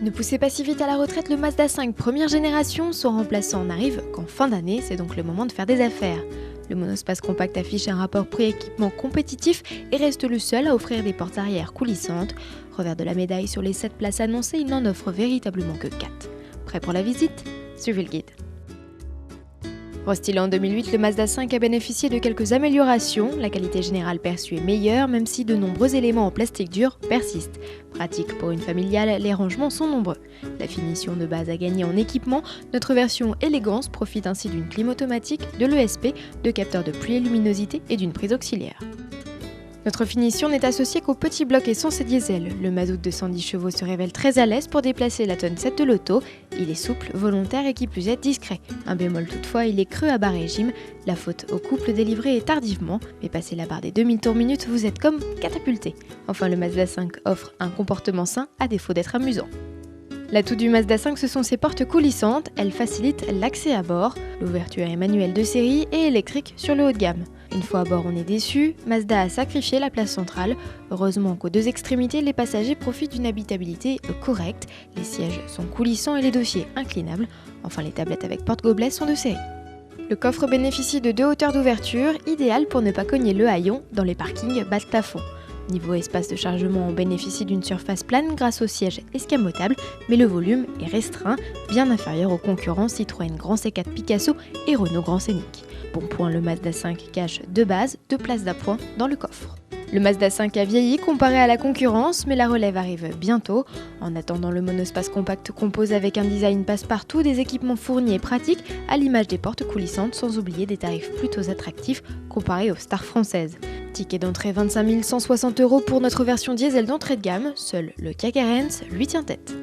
Ne poussez pas si vite à la retraite, le Mazda 5 première génération, son remplaçant n'arrive qu'en fin d'année, c'est donc le moment de faire des affaires. Le monospace compact affiche un rapport prix-équipement compétitif et reste le seul à offrir des portes arrière coulissantes. Revers de la médaille, sur les 7 places annoncées, il n'en offre véritablement que 4. Prêt pour la visite? Suivez le guide. Restylé en 2008, le Mazda 5 a bénéficié de quelques améliorations. La qualité générale perçue est meilleure, même si de nombreux éléments en plastique dur persistent. Pratique pour une familiale, les rangements sont nombreux. La finition de base a gagné en équipement. Notre version élégance profite ainsi d'une clim automatique, de l'ESP, de capteurs de pluie et luminosité et d'une prise auxiliaire. Notre finition n'est associée qu'au petit bloc essence et diesel. Le mazout de 110 chevaux se révèle très à l'aise pour déplacer la tonne 7 de l'auto. Il est souple, volontaire et qui plus est discret. Un bémol toutefois, il est creux à bas régime. La faute au couple délivré est tardivement, mais passé la barre des 2000 tours minutes, vous êtes comme catapulté. Enfin, le Mazda 5 offre un comportement sain à défaut d'être amusant. L'atout du Mazda 5, ce sont ses portes coulissantes. Elles facilitent l'accès à bord. L'ouverture est manuelle de série et électrique sur le haut de gamme. Une fois à bord, on est déçu. Mazda a sacrifié la place centrale. Heureusement qu'aux deux extrémités, les passagers profitent d'une habitabilité correcte. Les sièges sont coulissants et les dossiers inclinables. Enfin, les tablettes avec porte-gobelets sont de série. Le coffre bénéficie de 2 hauteurs d'ouverture, idéales pour ne pas cogner le haillon dans les parkings bas de plafond. Niveau espace de chargement, on bénéficie d'une surface plane grâce au siège escamotable, mais le volume est restreint, bien inférieur aux concurrents Citroën Grand C4 Picasso et Renault Grand Scénic. Bon point, le Mazda 5 cache 2 bases, 2 places d'appoint dans le coffre. Le Mazda 5 a vieilli comparé à la concurrence, mais la relève arrive bientôt. En attendant, le monospace compact compose avec un design passe-partout, des équipements fournis et pratiques, à l'image des portes coulissantes, sans oublier des tarifs plutôt attractifs comparés aux stars françaises. Ticket d'entrée 25 160 € pour notre version diesel d'entrée de gamme, seul le K-Carens lui tient tête.